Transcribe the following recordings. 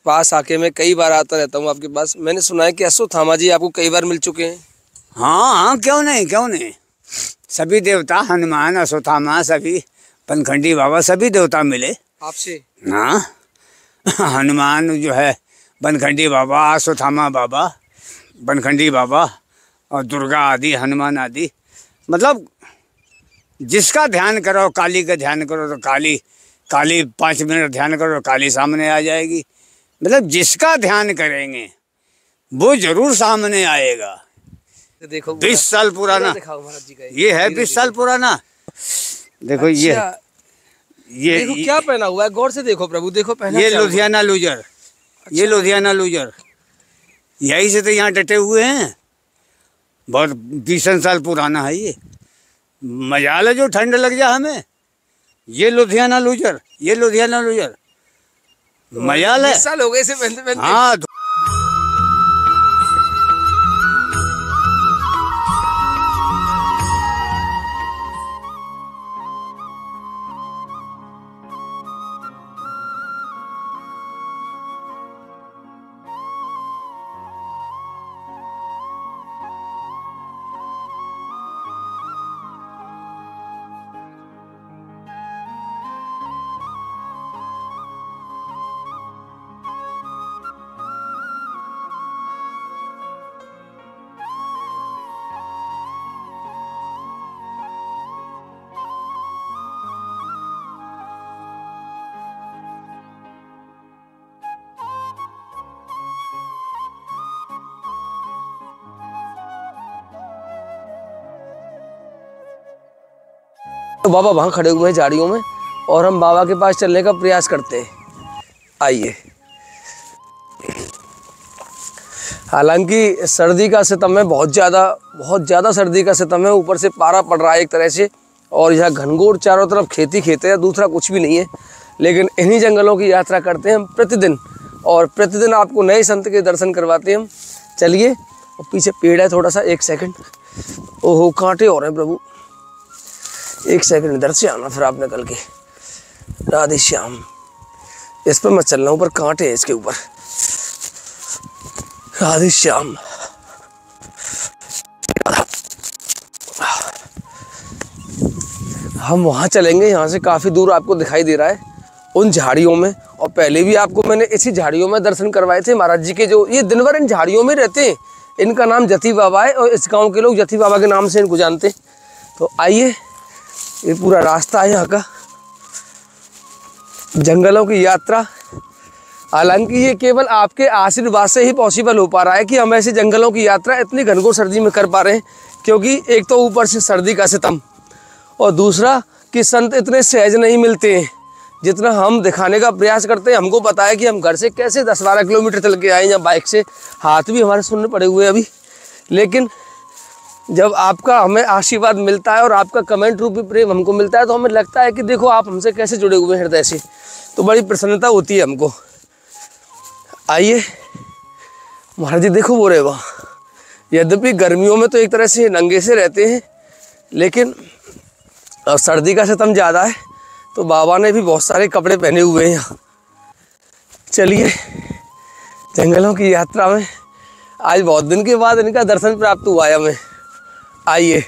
पास आके मैं कई बार आता रहता हूँ आपके पास। मैंने सुना है कि अश्वत्थामा जी आपको कई बार मिल चुके हैं। हाँ हाँ, क्यों नहीं क्यों नहीं। सभी देवता, हनुमान, अश्वत्थामा, सभी पनखंडी बाबा, सभी देवता मिले आपसे। हाँ। हनुमान जो है बनखंडी बाबा, अश्वत्थामा बाबा, बनखंडी बाबा और दुर्गा आदि, हनुमान आदि। मतलब जिसका ध्यान करो, काली का ध्यान करो तो काली, काली 5 मिनट ध्यान करो तो काली सामने आ जाएगी। मतलब जिसका ध्यान करेंगे वो जरूर सामने आएगा। देखो 20 साल पुराना ये है, 20 साल पुराना। देखो अच्छा, ये देखो क्या पहना हुआ है, गौर से देखो प्रभु, देखो पहना ये क्या हुआ? लुधियाना लूजर। अच्छा। ये लुधियाना लूजर, यही से तो यहाँ डटे हुए हैं। बहुत 20 साल पुराना है ये। मजाल है जो ठंड लग जा हमें। ये लुधियाना लूजर, ये लुधियाना लूजर, मजाल है। 20 साल हो गए इसे पहनते पहनते। हाँ। तो बाबा वहाँ खड़े हुए हैं झाड़ियों में और हम बाबा के पास चलने का प्रयास करते हैं। आइए। हालांकि सर्दी का सितम है, बहुत ज़्यादा सर्दी का सितम है। ऊपर से पारा पड़ रहा है एक तरह से, और यहाँ घनघोर चारों तरफ खेती खेते हैं, दूसरा कुछ भी नहीं है। लेकिन इन्हीं जंगलों की यात्रा करते हैं हम प्रतिदिन, और प्रतिदिन आपको नए संत के दर्शन करवाते हैं हम। चलिए। और पीछे पेड़ है थोड़ा सा, 1 सेकंड। ओहो, कांटे हो रहे हैं प्रभु, 1 सेकंड इधर से आना, फिर आप निकल के। राधे श्याम। इस पर मत चलना, ऊपर कांटे हैं इसके ऊपर। राधे श्याम। हम वहाँ चलेंगे, यहाँ से काफ़ी दूर आपको दिखाई दे रहा है, उन झाड़ियों में। और पहले भी आपको मैंने इसी झाड़ियों में दर्शन करवाए थे महाराज जी के, जो ये दिन भर इन झाड़ियों में रहते हैं। इनका नाम जती बाबा है और इस गांव के लोग जती बाबा के नाम से इनको जानते हैं। तो आइए, ये पूरा रास्ता है यहाँ का, जंगलों की यात्रा। हालांकि ये केवल आपके आशीर्वाद से ही पॉसिबल हो पा रहा है कि हम ऐसे जंगलों की यात्रा इतनी घनघोर सर्दी में कर पा रहे हैं। क्योंकि एक तो ऊपर से सर्दी का सितम, और दूसरा कि संत इतने सहज नहीं मिलते हैं जितना हम दिखाने का प्रयास करते हैं। हमको पता है कि हम घर से कैसे 10-12 किलोमीटर चल के आए, या बाइक से, हाथ भी हमारे सुनने पड़े हुए अभी। लेकिन जब आपका हमें आशीर्वाद मिलता है और आपका कमेंट रूपी प्रेम हमको मिलता है, तो हमें लगता है कि देखो आप हमसे कैसे जुड़े हुए हैं हृदय से। तो बड़ी प्रसन्नता होती है हमको। आइए महाराज जी, देखो वो रहे वहाँ। यद्यपि गर्मियों में तो एक तरह से नंगे से रहते हैं, लेकिन अब सर्दी का सितम ज़्यादा है, तो बाबा ने भी बहुत सारे कपड़े पहने हुए हैं यहाँ। चलिए, जंगलों की यात्रा में आज बहुत दिन के बाद इनका दर्शन प्राप्त हुआ है हमें। आइए।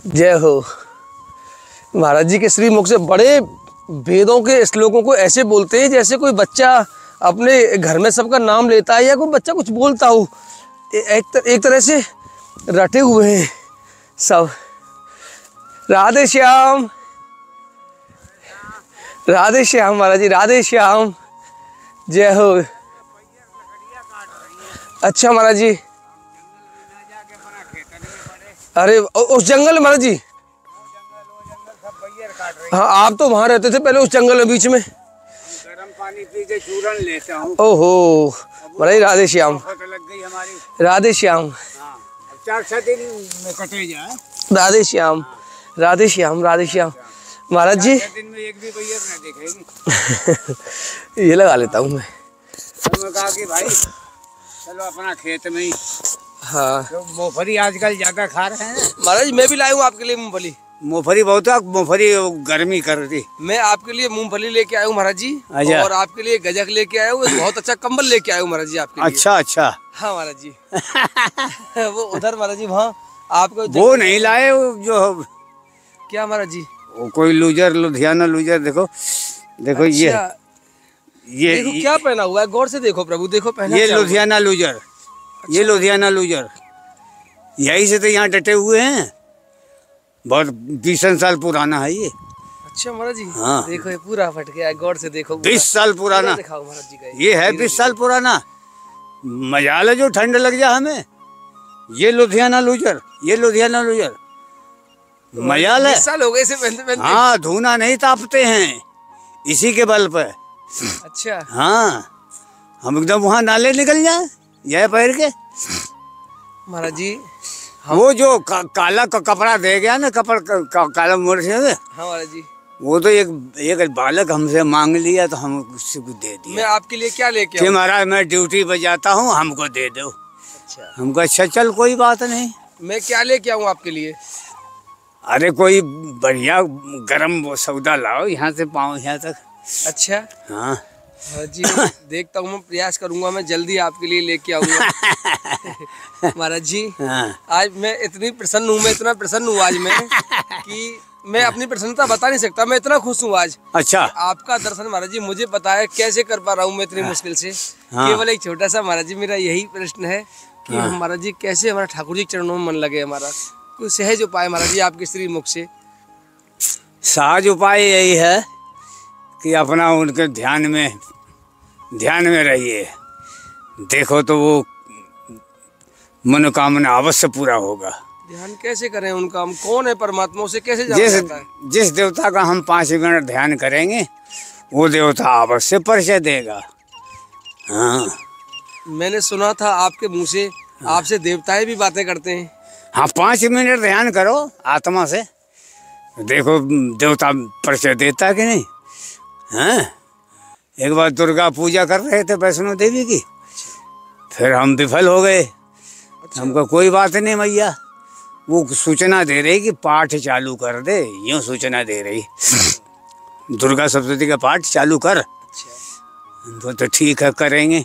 जय हो। महाराज जी के श्रीमुख से बड़े वेदों के श्लोकों को ऐसे बोलते हैं जैसे कोई बच्चा अपने घर में सबका नाम लेता है, या कोई बच्चा कुछ बोलता हो। एक तरह से रटे हुए हैं सब। राधे श्याम, राधे श्याम महाराज जी, राधे श्याम। जय हो। अच्छा महाराज जी। अरे उस जंगल महाराज जी, हाँ आप तो वहाँ रहते थे पहले उस जंगल में बीच में। गर्म पानी पी के चूरन लेता हूँ। ओहो महाराज, राधे श्याम। लग गई हमारी। राधे श्याम। 4-6 दिन में कटे जाए। राधे श्याम, राधे श्याम, राधे श्याम। महाराज जी, दिन में एक भी बैयर ना देखेगी। ये लगा लेता हूँ मैं। तो कहा कि भाई चलो अपना खेत में ही। हाँ, तो मूंगफली आजकल ज्यादा खा रहे हैं। महाराज मैं भी लाया हूँ आपके लिए मूंगफली। मूंगफली बहुत है, मूंगफली गर्मी कर रही। मैं आपके लिए मूंगफली लेके आया हूँ महाराज जी, अच्छा। और आपके लिए गजक लेके आया हूँ, बहुत अच्छा कंबल लेके आया हूँ महाराज जी आपके लिए। अच्छा अच्छा। हाँ महाराज जी। वो उधर महाराज जी वहाँ आपको वो नहीं लाए, वो जो क्या महाराज जी? वो कोई लूजर, लुधियाना लूजर, देखो देखो। अच्छा, ये देखो क्या पहना हुआ है, गौर से देखो प्रभु, देखो पहना ये क्या हुआ है? लुधियाना लूजर, ये लुधियाना लूजर, यही से तो यहाँ डटे हुए हैं। बहुत 20 साल पुराना है ये। अच्छा महाराज जी। हाँ। देखो ये पूरा फट गया है, गौर से देखो। 20 साल पुराना दिखाओ महाराज जी का ये है, 20 साल पुराना। मजाल है जो ठंड लग जा हमें। ये लुधियाना लूजर, ये लुधियाना लूजर, मजाल है। 20 साल हो गए इसे पहनते पहनते। हाँ, धूना नहीं तापते हैं इसी के बल पर। अच्छा हाँ, हम एकदम वहाँ नाले निकल जाए यह पैर के। महाराज जी। वो जो काला कपड़ा दे गया ना, काला मोड़ से। हाँ महाराज जी। वो तो एक बालक हमसे मांग लिया तो हम उससे कुछ दे दिया। मैं आपके लिए क्या लेके कि आऊं? महाराज मैं ड्यूटी पे जाता हूँ, हमको दे दो। अच्छा, हमको अच्छा, चल कोई बात नहीं। मैं क्या लेके आऊं आपके लिए? अरे कोई बढ़िया गरम वो सौदा लाओ, यहाँ से पाँव यहाँ तक। अच्छा हाँ महाराज जी, देखता हूँ, मैं प्रयास करूंगा, मैं जल्दी आपके लिए लेके आऊंगा। महाराज जी हाँ। आज मैं इतनी प्रसन्न हूँ, मैं इतना प्रसन्न हूँ आज मैं कि मैं अपनी प्रसन्नता बता नहीं सकता। मैं इतना खुश हूँ आज। अच्छा। आपका दर्शन महाराज जी मुझे पता है कैसे कर पा रहा हूँ मैं इतनी मुश्किल से। हाँ। केवल एक छोटा सा महाराज जी मेरा यही प्रश्न है कि महाराज जी कैसे हमारा ठाकुर जी के चरणों में मन लगे हमारा। कोई सहज उपाय महाराज जी आपके श्री मुख से। सहज उपाय यही है कि अपना उनके ध्यान में रहिए। देखो तो वो मनोकामना अवश्य पूरा होगा। ध्यान कैसे करें उनका? हम कौन है परमात्मा, उसे कैसे जाना जाता है? जिस देवता का हम 5 मिनट ध्यान करेंगे वो देवता अवश्य परिचय देगा। हाँ, मैंने सुना था आपके मुंह से, आपसे देवताएं भी बातें करते हैं। हाँ, 5 मिनट ध्यान करो आत्मा से, देखो देवता परिचय देता कि नहीं। हाँ, एक बार दुर्गा पूजा कर रहे थे वैष्णो देवी की, फिर हम विफल हो गए। हमको कोई बात नहीं मैया, वो सूचना दे रही कि पाठ चालू कर दे, यूँ सूचना दे रही दुर्गा सप्तशती का पाठ चालू कर। तो ठीक है करेंगे,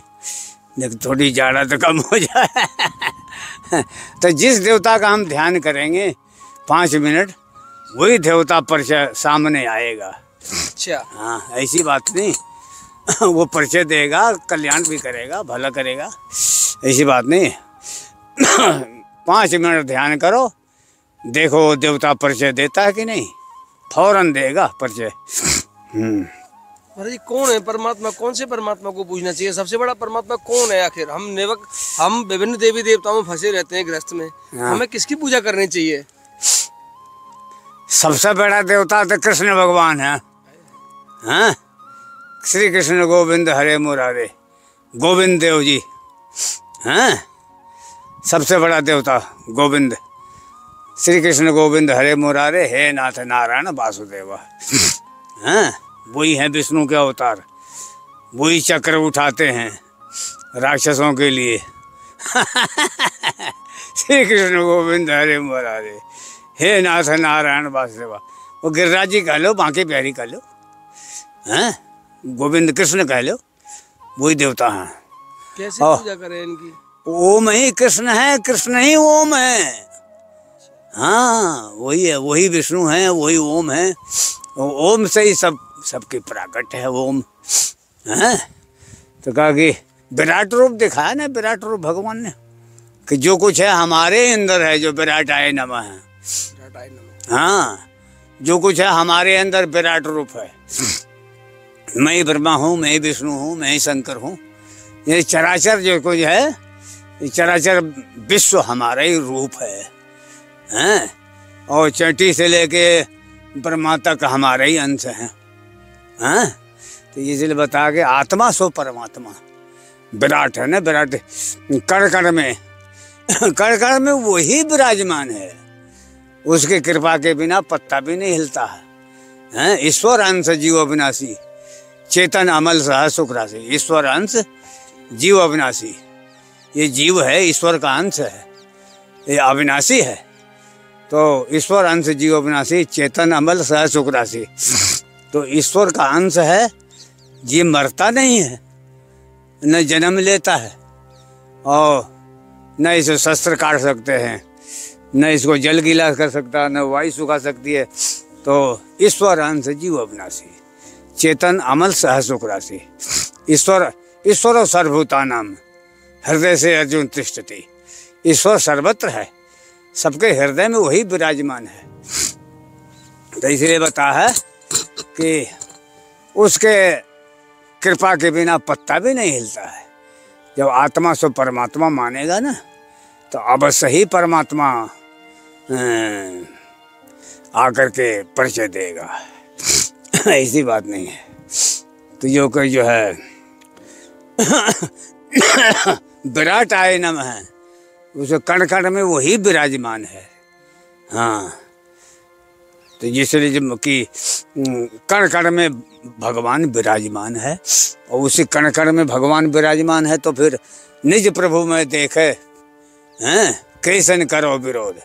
लेकिन थोड़ी जाड़ा तो कम हो जाए। तो जिस देवता का हम ध्यान करेंगे 5 मिनट, वही देवता परिचय सामने आएगा। अच्छा। हाँ, ऐसी बात नहीं। वो परिचय देगा, कल्याण भी करेगा, भला करेगा, ऐसी बात नहीं। 5 मिनट ध्यान करो, देखो देवता परिचय देता है कि नहीं, फौरन देगा परिचय। महाराज जी कौन है परमात्मा? कौन से परमात्मा को पूछना चाहिए? सबसे बड़ा परमात्मा कौन है आखिर? हम विभिन्न देवी देवताओं में फंसे रहते हैं गृहस्थ में। हाँ। हमें किसकी पूजा करनी चाहिए? सबसे बड़ा देवता तो कृष्ण भगवान है। हाँ, श्री कृष्ण गोविंद हरे मुरारे, गोविंद देव जी। हाँ, सबसे बड़ा देवता गोविंद, श्री कृष्ण गोविंद हरे मुरारे, हे नाथ नारायण वासुदेवा। हाँ, वही हैं विष्णु के अवतार, वही चक्र उठाते हैं राक्षसों के लिए। श्री कृष्ण गोविंद हरे मुरारे, हे नाथ नारायण वासुदेवा। वो गिरिराज जी कह लो, बांके बिहारी कह लो, हैं, गोविंद कृष्ण कह लो, वही देवता हैं। कैसे पूजा करें इनकी? ओम ही कृष्ण है, कृष्ण ही ओम है। हाँ, वही है, वही विष्णु है, वही ओम है। ओम से ही सबकी प्रकट है ओम। हैं, तो कहा कि विराट रूप दिखाया ना, विराट रूप भगवान ने, कि जो कुछ है हमारे अंदर है, जो विराटाय नमः है। हाँ, जो कुछ है हमारे अंदर विराट रूप है। मैं ही ब्रह्मा हूँ, मैं ही विष्णु हूँ, मैं ही शंकर हूँ। ये चराचर जो कुछ है, ये चराचर विश्व हमारा ही रूप है। हैं, और चटी से लेके ब्रह्मा तक हमारा ही अंश है। हैं, तो ये इसलिए बता के आत्मा सो परमात्मा विराट है ना, विराट कण कण में, कण कण में वही विराजमान है। उसके कृपा के बिना पत्ता भी नहीं हिलता है। हैं, ईश्वर अंश जीव अविनाशी, चेतन अमल सह सुख राशि। ईश्वर अंश जीव अविनाशी, ये जीव है, ईश्वर का अंश है, ये अविनाशी है। तो ईश्वर अंश जीव विनाशी, चेतन अमल सह सुख राशि। तो ईश्वर का अंश है, ये मरता नहीं है, न जन्म लेता है, और न इसे शस्त्र काट सकते हैं, न इसको जल गीला कर सकता, न वायु सुखा सकती है। तो ईश्वर अंश जीव अविनाशी, चेतन अमल सह सुख राशि। ईश्वर सर्वभूतानाम हृदय से अर्जुन तिष्ठति। ईश्वर सर्वत्र है, सबके हृदय में वही विराजमान है। तो इसलिए बता है कि उसके कृपा के बिना पत्ता भी नहीं हिलता है। जब आत्मा सो परमात्मा मानेगा ना, तो अवश्य ही परमात्मा आकर के परिचय देगा। ऐसी बात नहीं है। तो जो है विराट आयनम है, उसे कण कण में वही विराजमान है। हाँ, तो इसलिए कि कण कण में भगवान विराजमान है, और उसी कण कण में भगवान विराजमान है, तो फिर निज प्रभु में देखे हैं कैसन करो विरोध।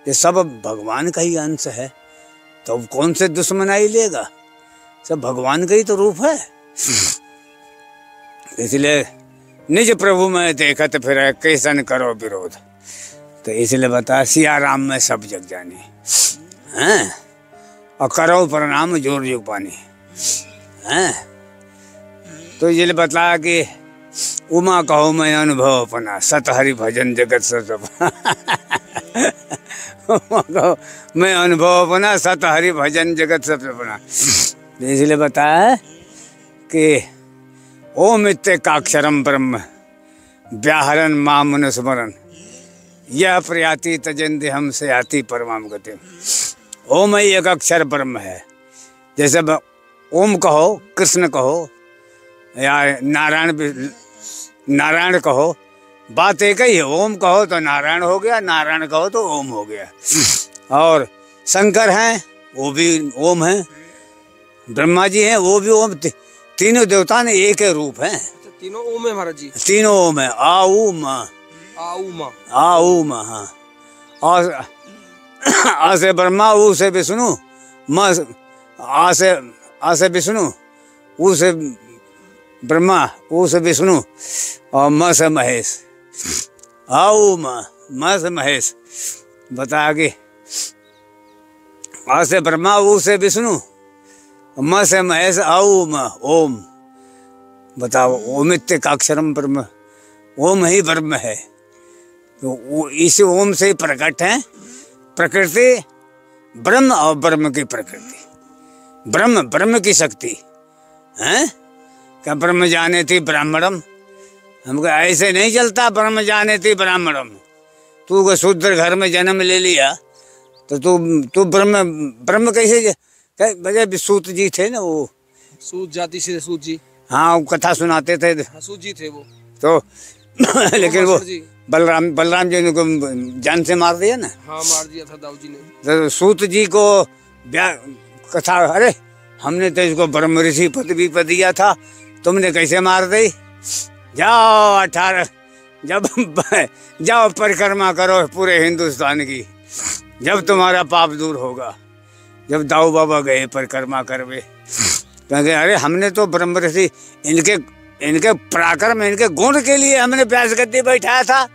ये सब भगवान का ही अंश है, तो कौन से दुश्मनाई लेगा? सब भगवान का ही तो रूप है। इसलिए निज प्रभु में देखा तो फिर कैसन करो विरोध। तो इसलिए बता सिया राम में सब जग जाने हैं, और करो प्रणाम जोर जुग पानी हैं। तो ये बता कि उमा कहो मैं अनुभव अपना, सत हरि भजन जगत सब। उमा कहो मैं अनुभव अपना, सत हरि भजन जगत सब अपना। इसलिए बताया कि ओम इत्तेकाक्षरम ब्रह्म व्याहरण माम अनुस्मरण, यह प्रयाति तजंदे हमसे आती परमाम गति। ओम ही एक अक्षर ब्रह्म है। जैसे ओम कहो, कृष्ण कहो, या नारायण कहो, बात एक ही है। ओम कहो तो नारायण हो गया, नारायण कहो तो ओम हो गया। और शंकर हैं, वो भी ओम हैं। ब्रह्मा जी हैं, वो भी ओम। तीनों देवता ने एक ही रूप हैं। तीनों ओम है महाराज जी। तीनों ओम है। आऊ माँ, हाँ। और आ से ब्रह्मा, ऊ से विष्णु, आ से विष्णु, ऊ से ब्रह्मा, ऊ से विष्णु, और म से महेश। आऊ माँ, म से महेश। बता आगे। आ से ब्रह्मा, ऊ से विष्णु, म से महेश, आऊ म ओम। बताओ, ओम इत्तेकाक्षरम ब्रह्म, ओम ही ब्रह्म है। तो इस ओम से प्रकट है प्रकृति, ब्रह्म और ब्रह्म की प्रकृति, ब्रह्म की शक्ति है। क्या ब्रह्म जाने थी ब्राह्मणम? हमको ऐसे नहीं चलता। ब्रह्म जाने थी ब्राह्मणम। तू को शूद्र घर में जन्म ले लिया, तो तू ब्रह्म कैसे? वजह सूत जी थे ना, वो सूत जाति से सूत जी। हाँ, वो कथा सुनाते थे। सूत जी थे वो तो। लेकिन वो बलराम जी ने को जान से मार दिया ना। हाँ, मार दिया था दाऊ जी ने। तो सूत जी को कथा, अरे हमने तो इसको ब्रह्म ऋषि पद भी पद दिया था, तुमने कैसे मार दी? जाओ 18 जाओ परिक्रमा करो पूरे हिंदुस्तान की, जब तुम्हारा पाप दूर होगा। जब दाऊ बाबा गए परिक्रमा करवे, कहेंगे अरे हमने तो ब्रह्म ऋषि इनके पराक्रम, इनके गुण के लिए हमने व्यास गद्दी बैठाया था।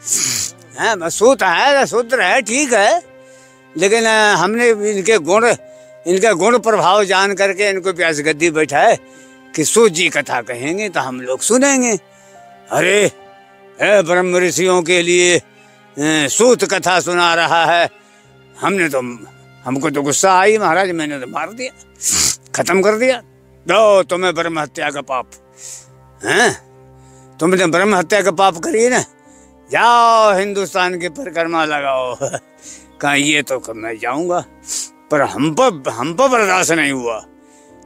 हैं, सूत है, शूद्र है, ठीक है, लेकिन हमने इनके गुण प्रभाव जान करके इनको व्यास गद्दी बैठाए कि सूत जी कथा कहेंगे तो हम लोग सुनेंगे। अरे ब्रह्म ऋषियों के लिए सूत कथा सुना रहा है। हमको तो गुस्सा आई महाराज, मैंने तो मार दिया, खत्म कर दिया। दो तुम्हें ब्रह्म हत्या का पाप हैं, तुमने ब्रह्म हत्या का पाप करी ना, जाओ हिंदुस्तान की परिक्रमा लगाओ। कहा ये तो मैं जाऊंगा, पर हम पर बर्दाश्त नहीं हुआ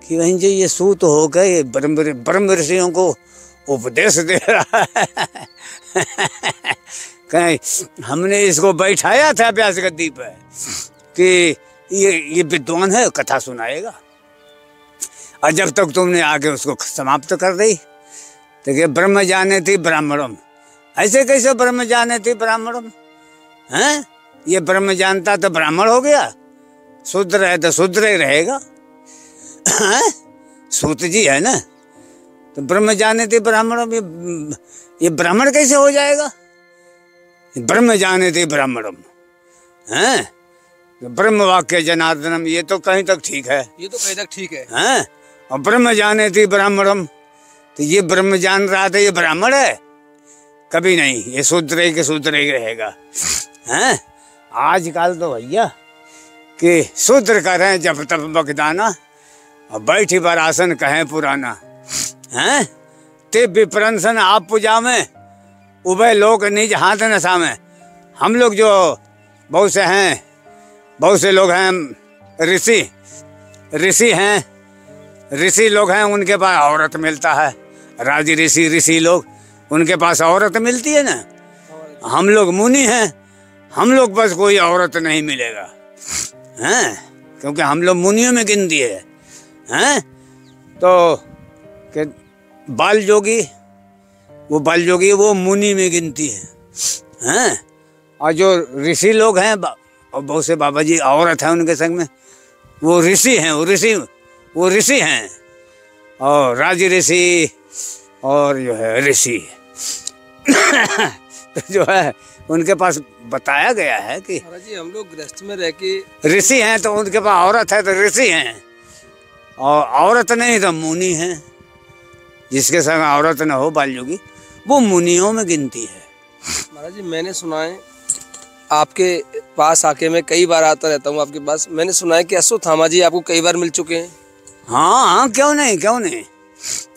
कि वहीं जो ये सूत हो गए ब्रह्म ऋषियों को उपदेश दे रहा है। कहीं हमने इसको बैठाया था व्यास गद्दी पे कि ये विद्वान है, कथा सुनाएगा, और जब तक तुमने आगे उसको समाप्त कर दी। तो ब्रह्म जाने थी ब्राह्मणम, ऐसे कैसे ब्रह्म जाने थी ब्राह्मणम हैं? ये ब्रह्म जानता तो ब्राह्मण हो गया, शूद्र है तो शूद्र ही रहेगा। सूत जी है ना, तो ब्रह्म जाने थे ब्राह्मणम, ये ब्राह्मण कैसे हो जाएगा? ब्रह्म जाने थे ब्राह्मणम है, ब्रह्म वाक्य जनार्दनम, ये तो कहीं तक ठीक है, ये तो कहीं तक ठीक है। हैं? और ब्रह्म जाने थी ब्राह्मणम, तो ये ब्रह्म जान रहा था ये ब्राह्मण है? कभी नहीं, ये शूद्र ही रहेगा। हैं? आजकल तो भैया कि शूद्र करें जब तब बगदाना, और बैठी पर आसन कहें पुराना। हैं? ते विप्रंसन आप पूजा में, उभय लोक निज हाथ नशा में। हम लोग जो बहुत से लोग हैं ऋषि लोग हैं, उनके पास औरत मिलता है। राज ऋषि लोग, उनके पास औरत मिलती है ना। हम लोग मुनि हैं, हम लोग बस कोई औरत नहीं मिलेगा, हैं? क्योंकि हम लोग मुनियों में गिनती है। हैं? तो कि बाल जोगी वो मुनि में गिनती है। हैं? और जो ऋषि लोग हैं, और बहुत से बाबा जी औरत हैं उनके संग में, वो ऋषि हैं। और राज ऋषि और जो है ऋषि तो जो है उनके पास बताया गया है कि महाराज जी हम लोग गृहस्थ में रह के ऋषि हैं, तो उनके पास औरत है तो ऋषि हैं, और औरत नहीं तो मुनि हैं। जिसके संग औरत न हो बालयोगी, वो मुनियों में गिनती है। महाराज जी मैंने सुना है, आपके पास आके मैं कई बार आता रहता हूँ आपके पास, मैंने सुना है कि अश्वत्थामा जी आपको कई बार मिल चुके हैं। हाँ, क्यों नहीं।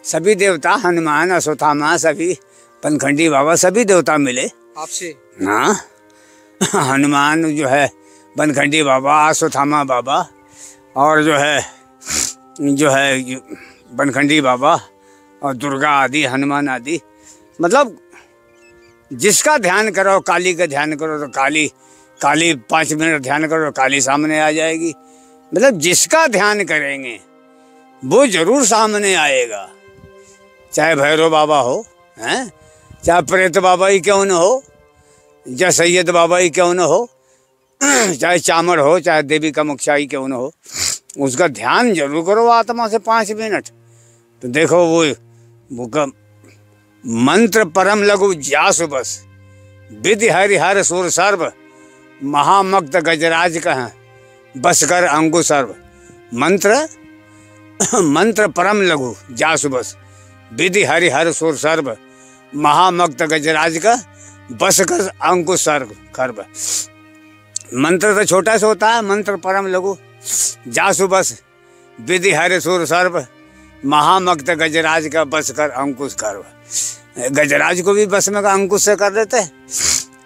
सभी देवता, हनुमान, अश्वत्थामा, सभी पनखंडी बाबा, सभी देवता मिले आपसे। हाँ, हनुमान जो है पनखंडी बाबा, अश्वत्थामा बाबा, और जो है पनखंडी बाबा, और दुर्गा आदि, हनुमान आदि। मतलब जिसका ध्यान करो, काली का ध्यान करो तो काली 5 मिनट ध्यान करो तो काली सामने आ जाएगी। मतलब जिसका ध्यान करेंगे वो जरूर सामने आएगा। चाहे भैरव बाबा हो, हैं? चाहे प्रेत बाबा ही क्यों न हो, चाहे सैयद बाबा ही क्यों न हो, चाहे चामर हो, चाहे देवी का मुखिया ही क्यों न हो, उसका ध्यान जरूर करो आत्मा से 5 मिनट। तो देखो वो मंत्र परम लघु जासु बस, विधि हरिहर सुर सर्व, महामक्त गजराज कह बस कर अंगु सर्व। मंत्र परम लघु जासु बस, विधि हरिहर सुर सर्व, महामक्त गजराज का बस कर अंकुश खर्ब। मंत्र तो छोटा सा होता है, मंत्र परम लघु जासु बस, विधि हरि सुर सर्व, महामक्त गजराज का बस कर अंकुश खर्ब। गजराज को भी बस में का अंकुश से कर देते,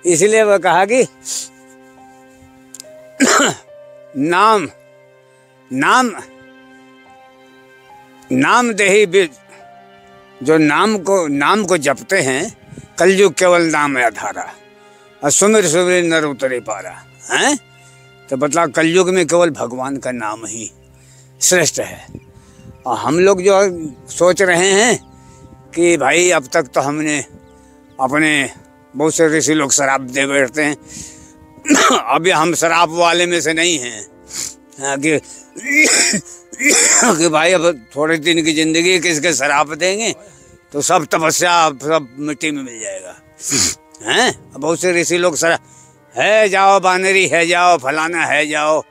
इसलिए वह कहा कि नाम देही, जो नाम को जपते हैं, कलयुग केवल नाम आधारा, और सुमिर नर उतरे पारा। हैं? तो बतला कलयुग में केवल भगवान का नाम ही श्रेष्ठ है। और हम लोग जो सोच रहे हैं कि भाई अब तक तो हमने अपने बहुत से ऋषि लोग शराब दे बैठते हैं, अभी हम शराब वाले में से नहीं हैं कि भाई अब थोड़े दिन की जिंदगी किसके शराब देंगे, तो सब तपस्या सब मिट्टी में मिल जाएगा। हैं? बहुत से ऋषि लोग है जाओ बानरी, है जाओ फलाना, है जाओ।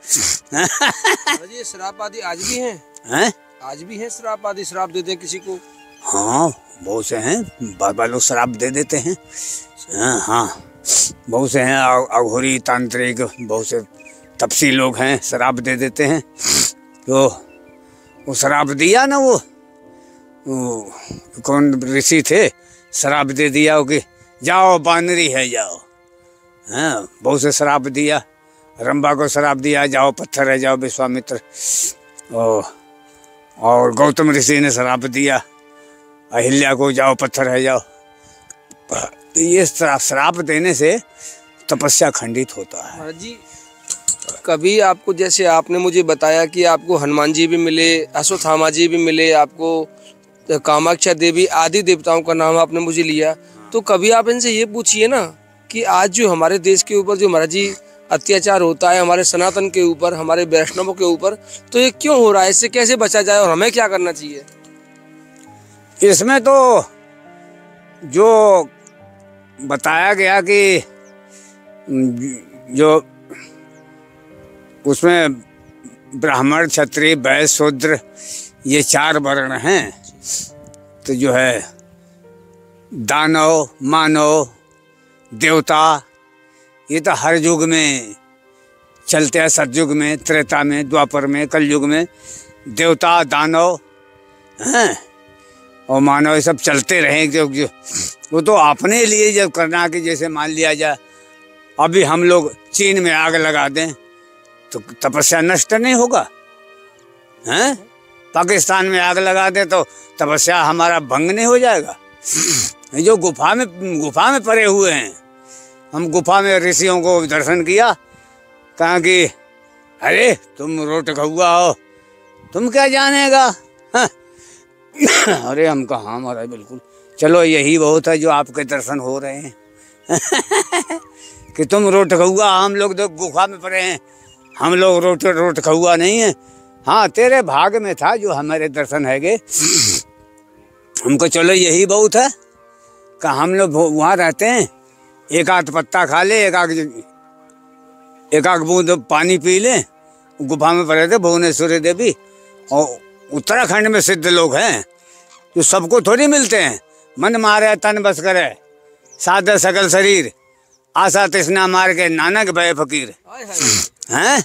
ये शराब आदि आज भी हैं? हैं? आज भी हैं शराब आदि, शराब देते हैं किसी को? हाँ, बहुत से हैं, बाबा लोग शराब दे देते हैं। हाँ, बहुत से हैं अघोरी तांत्रिक, बहुत से तपसी लोग हैं, शराब दे देते हैं। तो वो शराब दिया ना, वो कौन ऋषि थे, शराब दे दिया कि जाओ बानरी है जाओ। हाँ, बहुत से शराब दिया, रंबा को शराब दिया जाओ पत्थर है जाओ, विश्वामित्र, और गौतम ऋषि ने शराब दिया अहिल्या को जाओ पत्थर है जाओ। तो ये शराब देने से तपस्या खंडित होता है। महाराज जी कभी आपको, जैसे आपने मुझे बताया कि आपको हनुमान जी भी मिले, अश्वत्थामा जी भी मिले, आपको कामाक्षा देवी आदि देवताओं का नाम आपने मुझे लिया, तो कभी आप इनसे ये पूछिए ना कि आज जो हमारे देश के ऊपर जो महाराज जी अत्याचार होता है हमारे सनातन के ऊपर, हमारे वैष्णवों के ऊपर, तो ये क्यों हो रहा है? इससे कैसे बचा जाए और हमें क्या करना चाहिए? इसमें तो जो बताया गया कि जो उसमें ब्राह्मण, क्षत्रिय, वैश्य, शूद्र ये 4 वर्ण हैं, तो जो है दानव, मानव, देवता ये तो हर युग में चलते हैं। सतयुग में, त्रेता में, द्वापर में, कलयुग में देवता, दानव हैं और मानव ये सब चलते रहे। जो वो तो अपने लिए जब करना कि जैसे मान लिया जाए अभी हम लोग चीन में आग लगा दें तो तपस्या नष्ट नहीं होगा, हैं? पाकिस्तान में आग लगा दें तो तपस्या हमारा भंग नहीं हो जाएगा। जो गुफा में पड़े हुए हैं, हम गुफा में ऋषियों को दर्शन किया, कहा कि अरे तुम रोट कौआ हो, तुम क्या जानेगा? हाँ। अरे हम कहा हाँ महाराज बिल्कुल, चलो यही बहुत है जो आपके दर्शन हो रहे हैं। कि तुम रोट कौआ, हम लोग तो गुफा में पड़े हैं, हम लोग रोट कौआ नहीं है। हाँ तेरे भाग में था जो हमारे दर्शन है गे। हमको चलो यही बहुत है कि हम लोग वहाँ रहते हैं, एक आध पत्ता खा ले, एक आध बूंद पानी पी ले। गुफा में पड़े थे भुवनेश्वरी देवी, और उत्तराखंड में सिद्ध लोग हैं जो सबको थोड़ी मिलते हैं। मन मारे तन बस करे, साधे सकल शरीर, आशा तृष्णा मार के नानक भय फकीर। हैं?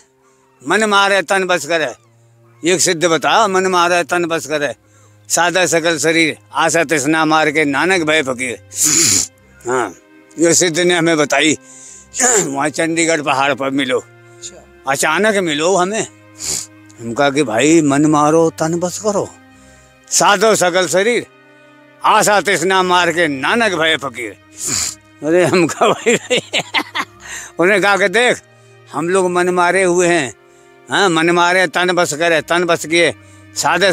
मन मारे तन बस करे, एक सिद्ध बता, मन मारे तन बस करे, सादा सकल शरीर, आशा तृष्णा मार के नानक भय फकीर। हाँ ये सिद्ध ने हमें बताई। वहाँ चंडीगढ़ पहाड़ पर मिलो, अचानक मिलो हमें। हम कहा कि भाई मन मारो तन बस करो, साधो सकल शरीर, आशा तृष्णा मार के नानक भय फकीर। अरे हम कहा भाई उन्हें कहा कि देख हम लोग मन मारे हुए हैं। हाँ मन मारे तन बस करे, तन बस किए, साधे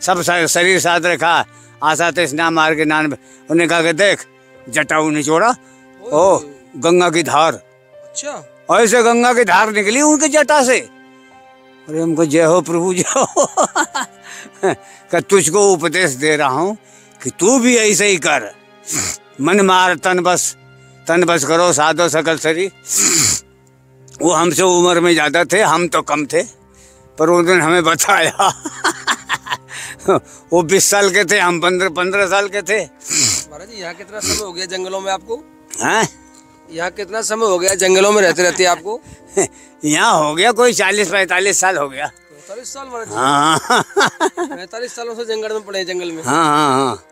सब शरीर साध रखा, आशा तृष्णा मार के नान। उन्हें कहा कि देख जटाऊ निचोड़ा, ओ गंगा की धार। अच्छा ऐसे गंगा की धार निकली उनकी जटा से। अरे हमको जय हो प्रभु जय हो। कि तुझको उपदेश दे रहा हूँ कि तू भी ऐसे ही कर, मन मार तन बस करो, साधो सकल शरीर। वो हमसे उम्र में ज़्यादा थे, हम तो कम थे, पर उन्होंने हमें बताया। वो 20 साल के थे, हम 15 साल के थे। महाराज जी यहाँ कितना समय हो गया जंगलों में आपको? हैं? यहाँ कितना समय हो गया जंगलों में रहते आपको? यहाँ हो गया कोई 40-45 साल हो गया। 45 साल महाराज जी? हाँ 45 सालों से जंगल में पड़े हैं, जंगल में। हाँ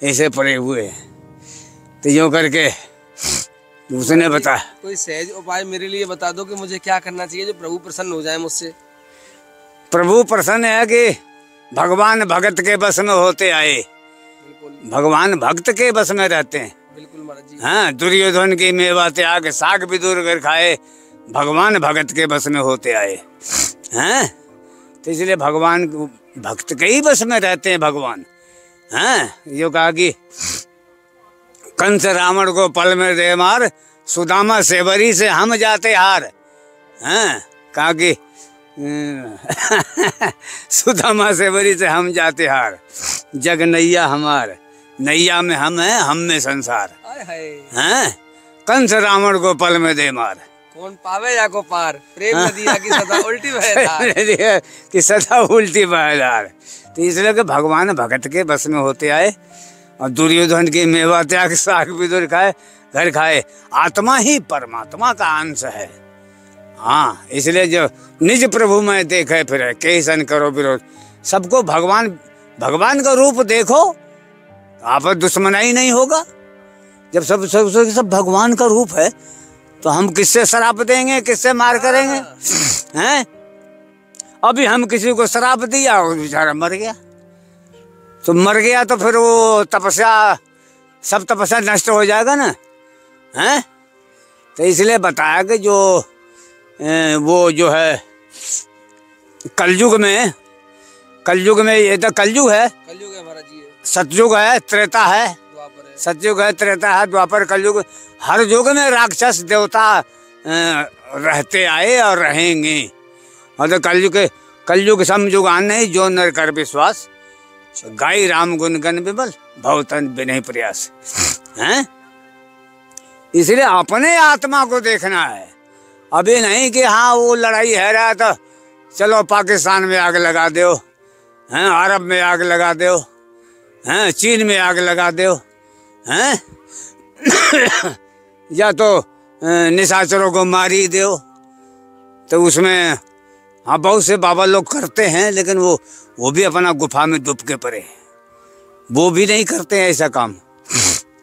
ऐसे पड़े हुए हैं। तो यूँ करके उसने बताया। कोई सहज उपाय मेरे लिए बता दो कि मुझे क्या करना चाहिए जो प्रभु प्रसन्न हो जाए मुझसे। प्रभु प्रसन्न है कि भगवान भगत के बस में होते आए। भगवान भक्त के बस में रहते हैं। बिल्कुल महाराज जी। हाँ दुर्योधन की मेवा त्याग साग विदुर कर खाए, भगवान भगत के बस में होते आए हैं। तो इसलिए भगवान भक्त के ही बस में रहते हैं भगवान। हैं यो कहा कि कंस रावण को पल में दे मार, सुदामा सेवरी से हम जाते हार। हैं कहा कि सुदामा सेवरी से हम जाते हार, जग नैया हमार, नैया में हम हैं, हम में संसार। हैं कंस रावण को पल में दे मार, कौन पावे या को पार, प्रेम नदिया की सदा उल्टी बहधार। कि सदा उल्टी बहधार। तो इसलिए कि भगवान भगत के बस में होते आए, और दुर्योधन की मेवा त्याग साग विदुर खाए, घर खाए। आत्मा ही परमात्मा का अंश है। हाँ इसलिए जो निज प्रभु में देखे फिर कई सन करो विरोध। सबको भगवान का रूप देखो, आप दुश्मनाई नहीं होगा। जब सब भगवान का रूप है तो हम किससे शराप देंगे, किससे मार करेंगे? हैं अभी हम किसी को शराप दिया, वो बेचारा मर गया, तो मर गया तो फिर वो सब तपस्या नष्ट हो जाएगा ना। हैं तो इसलिए बताया कि जो वो जो है कलयुग में ये तो कलयुग है महाराज जी। सतयुग है, त्रेता है, सतयुग है, त्रेता है, द्वापर, कलयुग। हर युग में राक्षस देवता रहते आए और रहेंगे। और तो कलयुग समयुग आने जो नर कर विश्वास, गाई राम गुण गण विमल भवतन बिनहि प्रयास। हैं, इसलिए अपने आत्मा को देखना है। अभी नहीं कि हाँ वो लड़ाई है रहा तो चलो पाकिस्तान में आग लगा दो, हैं अरब में आग लगा दो, हैं चीन में आग लगा दो, हैं या तो निशाचरों को मारी दो। तो उसमें हाँ बहुत से बाबा लोग करते हैं, लेकिन वो भी अपना गुफा में डूब के पड़े हैं, वो भी नहीं करते हैं ऐसा काम।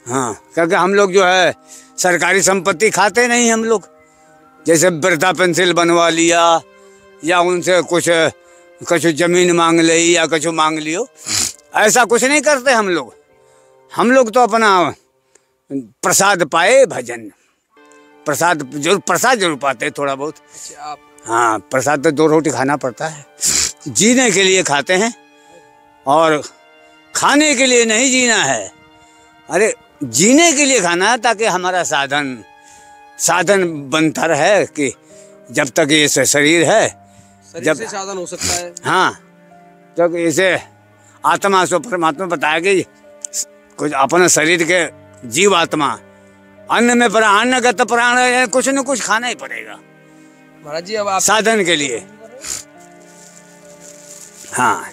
हाँ, क्योंकि हम लोग जो है सरकारी संपत्ति खाते नहीं हम लोग। जैसे वृद्धा पेंसिल बनवा लिया या उनसे कुछ जमीन मांग ली या कुछ मांग लियो, ऐसा कुछ नहीं करते हम लोग। हम लोग तो अपना प्रसाद पाए, भजन प्रसाद जरूर पाते थोड़ा बहुत। आप हाँ, प्रसाद तो 2 रोटी खाना पड़ता है, जीने के लिए खाते हैं और खाने के लिए नहीं जीना है। अरे जीने के लिए खाना है ताकि हमारा साधन बनता रहे कि जब तक ये शरीर है, शरीर से साधन हो सकता है। हाँ, जब इसे आत्मा से परमात्मा बताया कि कुछ अपने शरीर के जीव आत्मा अन्न में प्राणगत प्राण है, कुछ न कुछ खाना ही पड़ेगा महाराज जी। अब आप साधन के लिए। हाँ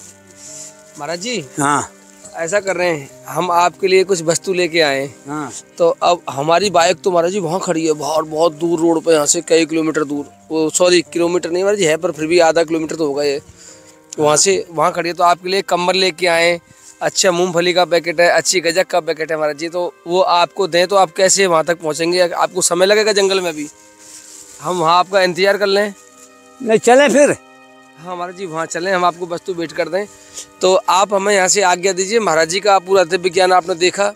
महाराज जी, हाँ ऐसा कर रहे हैं, हम आपके लिए कुछ वस्तु लेके आए। हाँ, तो अब हमारी बाइक तो महाराज जी वहाँ खड़ी है, बाहर बहुत दूर रोड पे, यहाँ से कई किलोमीटर दूर, वो सॉरी किलोमीटर नहीं महाराज जी है, पर फिर भी आधा किलोमीटर तो होगा ये, वहाँ से वहाँ खड़ी है। तो आपके लिए कंबल लेके आए, अच्छा मूंगफली का पैकेट है, अच्छी गजक का पैकेट है महाराज जी। तो वो आपको दें तो आप कैसे वहाँ तक पहुँचेंगे? आपको समय लगेगा जंगल में, भी हम वहाँ आपका इंतजार कर लें? नहीं चले फिर? हाँ महाराज जी, वहाँ चलें, हम आपको वस्तु भेंट कर दें। तो आप हमें यहाँ से आज्ञा दीजिए। महाराज जी का पूरा दिव्य ज्ञान आपने देखा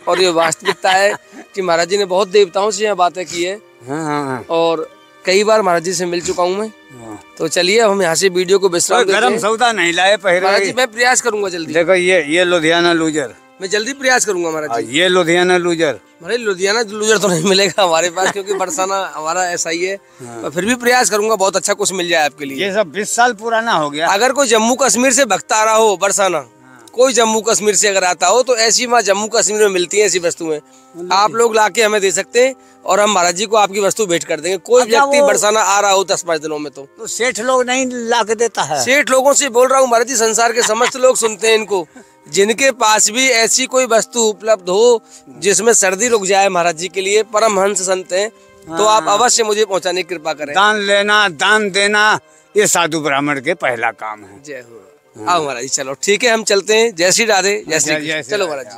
और ये वास्तविकता है कि महाराज जी ने बहुत देवताओं से यहाँ बातें की है। हाँ, और कई बार महाराज जी से मिल चुका हूँ मैं। हाँ। तो चलिए हम यहाँ से वीडियो को विश्राम देते गरम हैं। सौदा नहीं लाए पहले? महाराज जी मैं प्रयास करूंगा जल्दी। देखो ये लुधियाना लूजर, मैं जल्दी प्रयास करूंगा महाराज जी। ये लुधियाना लूजर। महाराज लुधियाना लूजर तो नहीं मिलेगा हमारे पास, क्योंकि बरसाना हमारा ऐसा ही है। मैं फिर भी प्रयास करूंगा बहुत अच्छा कुछ मिल जाए आपके लिए। ये सब 20 साल पुराना हो गया। अगर कोई जम्मू कश्मीर से भक्त आ रहा हो, बरसाना कोई जम्मू कश्मीर से अगर आता हो, तो ऐसी वहाँ जम्मू कश्मीर में मिलती है ऐसी वस्तुएं, आप लोग लाके हमें दे सकते हैं और हम महाराज जी को आपकी वस्तु भेंट कर देंगे। कोई व्यक्ति बरसाना आ रहा हो 10-5 दिनों में तो सेठ लोग नहीं ला के देता है। सेठ लोगों से बोल रहा हूँ महाराज जी, संसार के समस्त लोग सुनते हैं इनको, जिनके पास भी ऐसी कोई वस्तु उपलब्ध हो जिसमें सर्दी रुक जाए महाराज जी के लिए, परमहंस संत हैं, तो आप अवश्य मुझे पहुँचाने की कृपा करें। दान लेना, दान देना, ये साधु ब्राह्मण के पहला काम है। जय हो। आओ महाराज जी, चलो ठीक है, हम चलते हैं। जय श्री राधे, जय श्री कृष्ण। चलो महाराज जी।